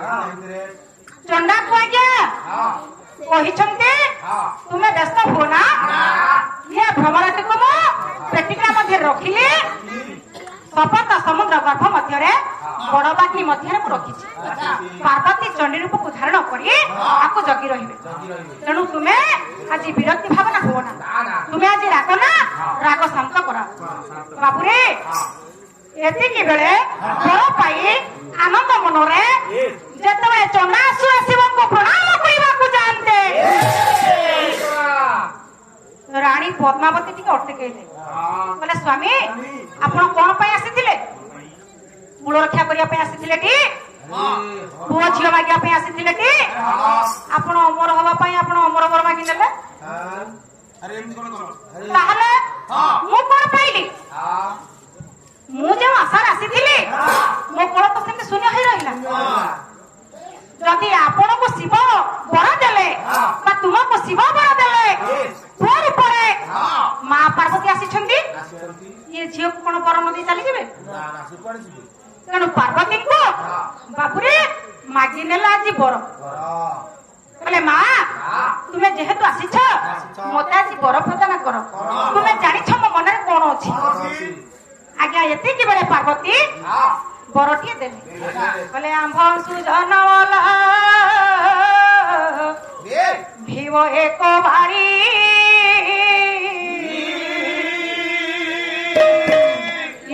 चंडा को आज्ञा कहिछन्ते तुमे व्यस्त हो ना ये भ्रमराटी को मो पेटिका मध्ये रखिले सपत समुद्र गर्भ मध्य रे बड़बाटी मध्य रे रखी पार्वती चंडी रूप को धारण करी आको जगी रहिबे तेणु तुमे आज विरक्ति भावना हो ना तुमे आज राग ना राग शांत करा बाबूरे एति की बेले बड़ पाई आनंद मनरे जेतबे चंडा आसीबो को प्रणाम करिबा को जानते रानी पद्मावती टिके अटकेले बोले स्वामी आपण कोन पय आसीथिले मूल रक्षा करिया पय आसीथिले की पुओ झियो मागिया पय आसीथिले की आपण अमर हवा पय आपण अमर वर मागि देले अरे एमती कोन करो ताहले मु कोन पाइली मु जे आशा आसीथिले मो कोन तो सेम शून्य होई रहिला जदि आपण को शिव वर देले बा तुमको शिव वर देले तोर ऊपर मां पार्वती आसी छंती ये झियो को कोन वर नदी चली जेबे ना ना से कोन छी तेणु पार्वती को बाबूरे मागी नेला आज बर बोले माँ तुम्हें जेहेतु आसीछ मते आज बर प्रदान कर तुम्हें जानिछ मो मन कौन अच्छी आज्ञा एति की बेले पार्वती बरटिए देले बोले आंभ सुजन वाला भीव एक भारी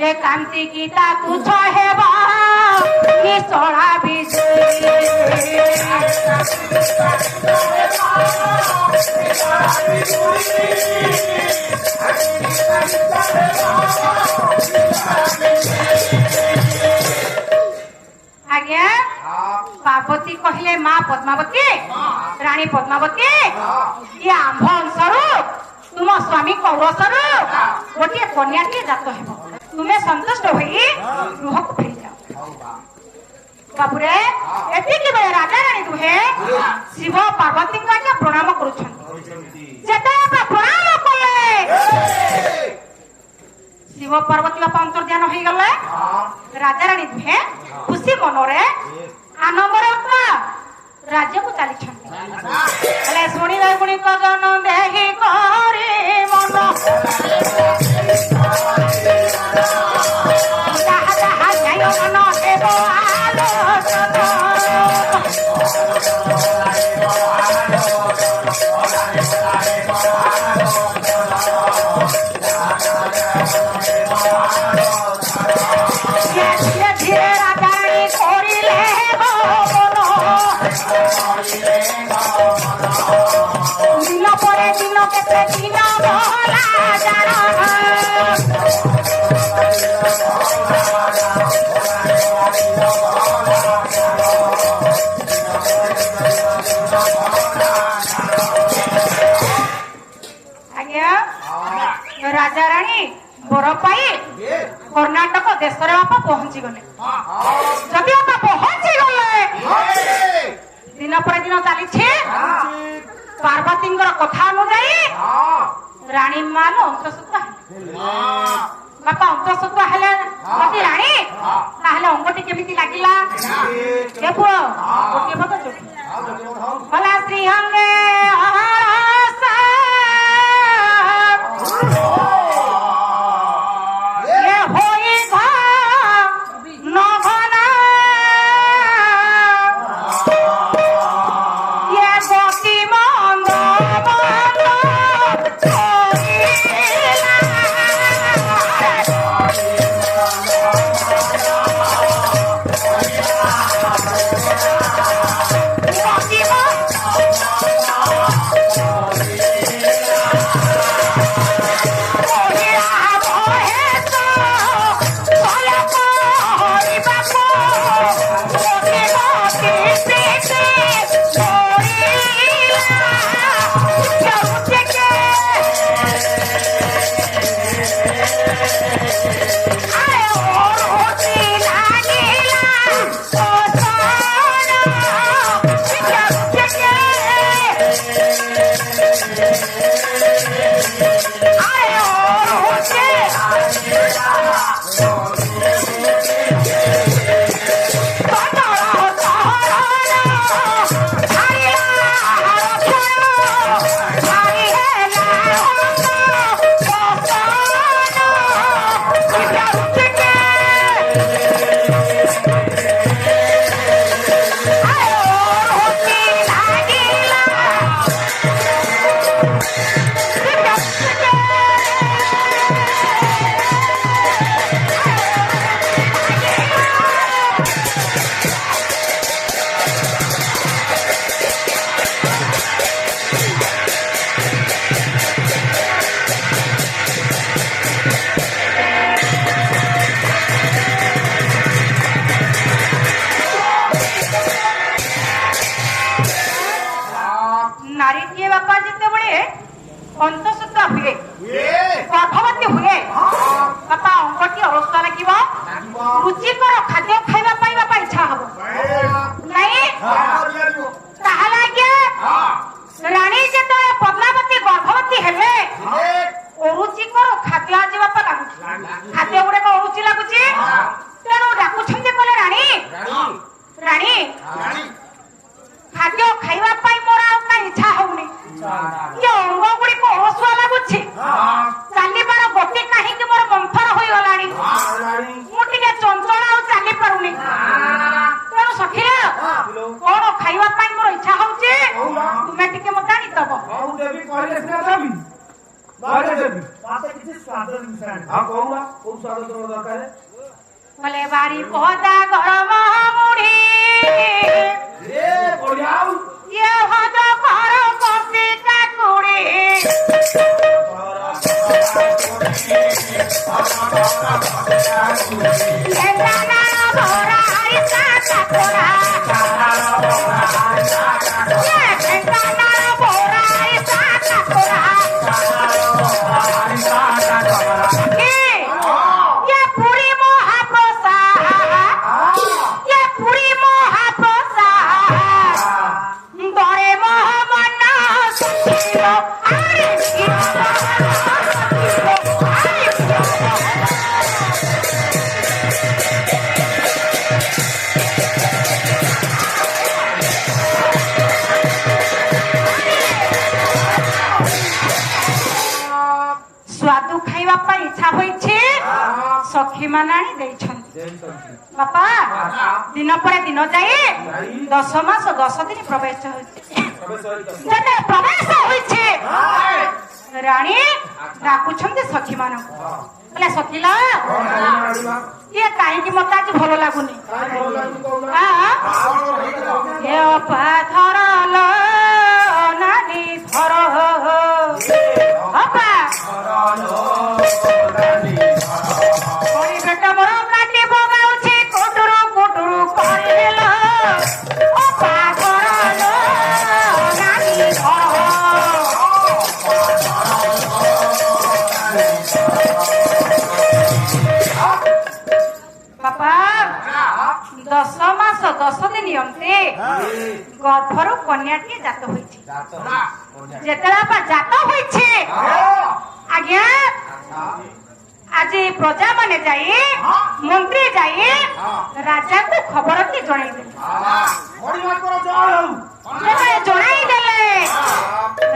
ये कांति गीता तुझ हेबा कि सोड़ा आज्ञा पार्वती कहले माँ पद्मावती रानी पद्मावती ये आंभ अंशरू तुम स्वामी कौरसरू गोटे कन्या टे जात हेब तुम्हें संतुष्ट होई गृह को फेरी जाओ बाबूरे एति की बेले राजा रानी दुहे शिव पार्वती को आज्ञा प्रणाम करूछन्ती जेते आपा प्रणाम कले शिव पार्वती बापा अंतर ध्यान होई गले राजा रानी दुहे खुशी मनरे आनंदरे राज्य को चली छन्ती शुणी गुणी जन देहि करे मन जहा जहा न्याय मन हेब आलोचना धीरे राजाणी करिले दिन पर दिन केते दिन भला जाना आज्ञा राजा रानी बर पाई कर्णाटक देश बापा पहुंची गले जदि बापा पहुंची गले दिन पर दिन चली पार्वती कथा अनुजाई रानी मान अंतसुत्वा बापा अंतसुत्वा हेले रानी ताहले अंगटी केमिति लागिला ए पुओ गोटे पद जोड़ी भला श्री अंगे ଅନ୍ତଃସୂତ୍ର ହୁଏ ହୁଏ ଗର୍ଭବତୀ ହୁଏ ହଁ ବାପା ଅଙ୍କଟି ଅଳସୁଆ ଲାଗିବ ଲାଗିବ ରୁଚିକର ଖାଦ୍ୟ ଖାଇବା ପାଇଁ ବାପା ଇଚ୍ଛା ହବ ନାଇଁ ତାହେଲେ ଆଜ୍ଞା ରାଣୀ ଯେତେବେଳେ ପଦ୍ମାବତୀ ଗର୍ଭବତୀ ହେଲେ ଅରୁଚିକର ଖାଦ୍ୟ ଆଜି ବାପା ଲାଗୁଛି ଖାଦ୍ୟ ଗୁଡାକ ଅରୁଚି ଲାଗୁଛି ତେଣୁ ଡାକୁଛନ୍ତି କହିଲେ ରାଣୀ ରାଣୀ ଖାଦ୍ୟ ଖାଇବା ପାଇଁ ମୋର ଆଉ କାହିଁ ଇଚ୍ଛା ହଉନି ଏ ଅଙ୍ଗ ଗୁଡିକ ଅଳସୁଆ ଲାଗୁଛି ଚାଲିବାର ଗତି କାହିଁକି ମୋର ମନ୍ଥର ହୋଇଗଲାଣି ମୁଁ ଟିକେ ଚଞ୍ଚଳ ଆଉ ଚାଲି ପାରୁନି ତେଣୁ ସଖିରା କଣ ଖାଇବା ପାଇଁ ମୋର ଇଚ୍ଛା ହଉଛି ତୁମେ ଟିକେ ମତେ ଆଣିଦବ ବୋଲେ ବାରି ପଦା ଗରମ ମୁଢି ଇଏ ହଦ ଘର କଷି କାକୁଡି ସ୍ୱାଦୁ ଖାଇବା ପାଇଁ ଇଚ୍ଛା ହୋଇଛି ସଖୀ ମାନେ ଆଣି ଦେଇଛନ୍ତି ବାପା ଦିନ ପରେ ଦିନ ଯାଇ 10 ମାସ 10 ଦିନ ପ୍ରବେଶ ହୋଇଛି ଯେତେ ପ୍ରବେଶ ହୋଇଛି ରାଣୀ ଡାକୁଛନ୍ତି ସଖୀ ମାନଙ୍କୁ ବୋଲେ ସଖିଲା ଇଏ କାହିଁକି ମତେ ଆଜି ଭଲ ଲାଗୁନି ଏ ଅପା ଧର ନାନୀ ଧର ଅପା ବେଟା ମୋର କାଟି ପକାଉଛି କୁଟୁରୁ କୁଟୁରୁ କରିଲ ଅପା ଧର ନାନୀ ଧର ବାପା 10 ମାସ 10 ଦିନ ଅନ୍ତେ ଗର୍ଭରୁ କନ୍ୟାଟିଏ ଜାତ ହୋଇଛି ଯେତେବେଳେ ବାପା ଜାତ ହୋଇଛି ଆଜ୍ଞା ଆଜି ପ୍ରଜା ମାନେ ଯାଇ ମନ୍ତ୍ରୀ ଯାଇ ରାଜାଙ୍କୁ ଖବରଟି ଜଣାଇଦେଲେ ଜଣାଇ ଦେଲେ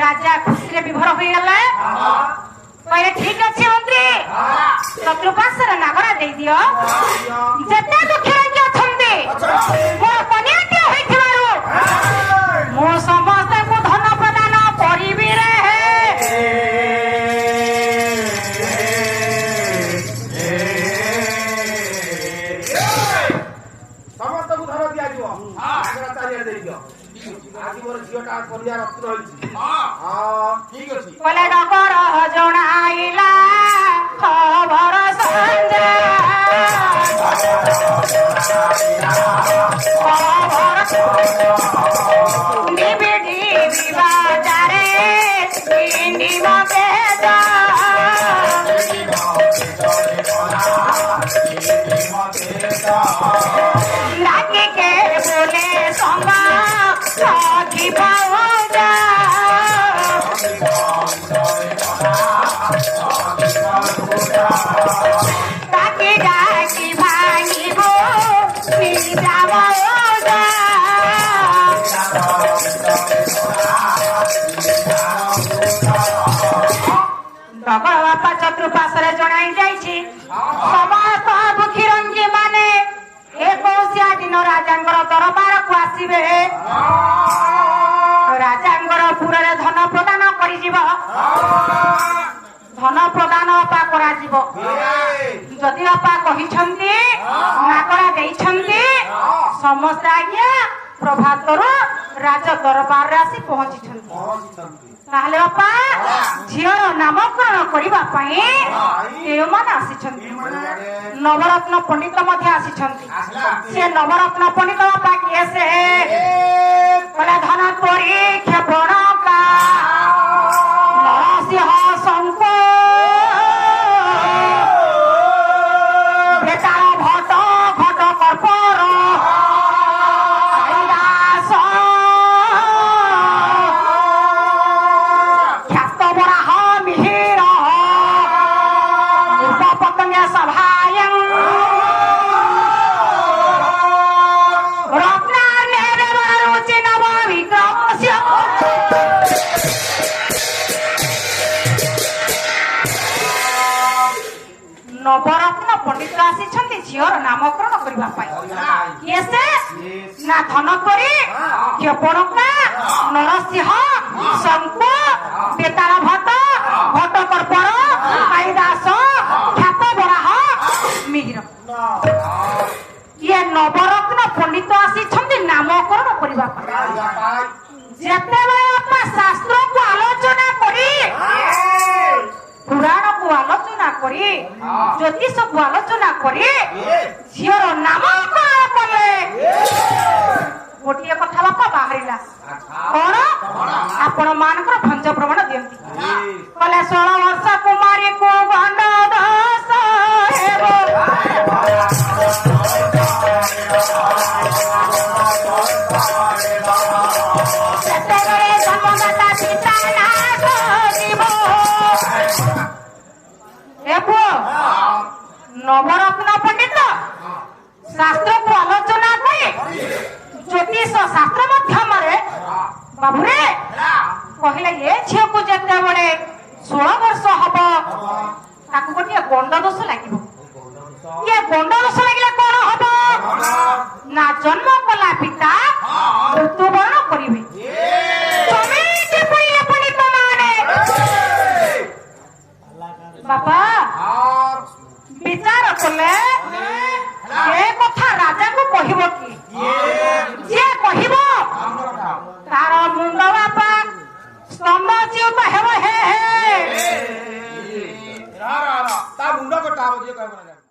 ରାଜା ଖୁସିରେ ବିଭୋର ହୋଇଗଲେ କହିଲେ ଠିକ ଅଛି ମନ୍ତ୍ରୀ ଚତୁଃପାର୍ଶ୍ୱରେ ନାଗରା ଦେଇଦିଅ ଯେତେ ଦୁଃଖୀ ଅଛନ୍ତି ମୋ କନ୍ୟାଟିଏ ହୋଇଥିବାରୁ ମୁଁ ସମସ୍ତଙ୍କୁ ଧନ ପ୍ରଦାନ କରିବି ରେ ସମସ୍ତଙ୍କୁ ଧର ଦିଆଯିବ ଦେଇଦିଅ ଆଜି ମୋର ଝିଅଟା କନ୍ୟା ରତ୍ନ ହୋଇଛି ଠିକ ଅଛି କହିଲେ ଡକର ଜଣାଇଲା ଖବର ସଞ୍ଜା ନିବିଡ଼ି ବିବାଦାରେ ନିମ ବେଦ ରାଗିକେ ବୋଲେ ସଙ୍ଗ ସଖୀ ଭାଉଜା ডাকি ডাকি ভাঙিব নিজ ভাউজা ডগর বাপা চতুর্পাশরে জଣାଇ ଯାଇଛି ସମସ୍ତ ଦୁଃଖୀ ରଞ୍ଜି ମାନେ 21 ଦିନ ରାଜାଙ୍କର ଦରବାରକୁ ଆସିବେ ରାଜାଙ୍କର ପୁରରେ ଧନ ପ୍ରଦାନ କରିଯିବ ଧନ ପ୍ରଦାନ ଅପା କରାଯିବ ଯଦି ଅପା କହିଛନ୍ତି ନାଗରା ଦେଇଛନ୍ତି ସମସ୍ତେ ଆଜ୍ଞା ପ୍ରଭାତରୁ ରାଜ ଦରବାରରେ ଆସି ପହଞ୍ଚିଛନ୍ତି ତାହେଲେ ଅପା ଝିଅର ନାମକରଣ କରିବା ପାଇଁ କେଉଁମାନେ ଆସିଛନ୍ତି ନବରତ୍ନ ପଣ୍ଡିତ ମଧ୍ୟ ଆସିଛନ୍ତି ସେ ନବରତ୍ନ ପଣ୍ଡିତ ଅପା କିଏ ସେ କହିଲେ ଧନ ତୋରି କ୍ଷେପଣ ଆସିଛନ୍ତି ଝିଅର ନାମକରଣ କରିବା ପାଇଁ। କିଏ ସେ? ନା ଧନକରି, କ୍ଷେପଣକା, ନରସିଂହ, ଶଙ୍କୁ, ବେତାଳ ଭଟ୍ଟ, ଭଟ୍ଟକର୍ପର, କାଳିଦାସ, ଖ୍ୟାତ ବରାହ, ମିହିର। ଇଏ ନବରତ୍ନ ପଣ୍ଡିତ ଆସିଛନ୍ତି ନାମକରଣ କରିବା ପାଇଁ। ଯେତେବେଳେ ଆପଣ ଶାସ୍ତ୍ରକୁ ଆଲୋଚନା କରି, ପୁରାଣକୁ ଆଲୋଚନା କରି, ଜ୍ୟୋତିଷକୁ ଆଲୋଚନା କରି ଝିଅର ନାମକରଣ କଲେ, ଗୋଟିଏ କଥା ବାପା ବାହାରିଲା। କଣ? ଆପଣ ମାନଙ୍କର ଭଞ୍ଜ ପ୍ରମାଣ ଦିଅନ୍ତି। କହିଲେ 16 ବର୍ଷ କୁମାରୀକୁ ଗଣ୍ଡ ଦୋଷ ହେବ, ସେତେବେଳେ ଜନ୍ମଦାତା ପିତା ନାଶ ଯିବ। ଏ ପୁଅ, ନବରତ୍ନ ପଣ୍ଡିତ ଶାସ୍ତ୍ରକୁ ଆଲୋଚନା କରି ଜ୍ୟୋତିଷ ଶାସ୍ତ୍ର ମାଧ୍ୟମରେ ବାବୁରେ କହିଲେ ଏ ଝିଅକୁ ଯେତେବେଳେ 16 ବର୍ଷ ହବ ତାକୁ ଗୋଟିଏ ଗଣ୍ଡ ଦୋଷ ଲାଗିବ। ଇଏ ଗଣ୍ଡ ଦୋଷ ଲାଗିଲେ କଣ ହବ? ନା ଜନ୍ମ କଲା ପିତା ମୃତ୍ୟୁବରଣ କରିବେ। କେମିତି ପଡ଼ିଲେ ପଣ୍ଡିତ ମାନେ? ବାପା ବିଚାର କଲେ ଏ କଥା ରାଜାକୁ କହିବ କି? ଯିଏ କହିବ ତାର ମୁଣ୍ଡ ବାପା ସ୍ତମ୍ଭ ଚିଉଟ ହେବ। ହେ ହେ ତା ମୁଣ୍ଡ କଟା ହବ ଯିଏ କହିବ।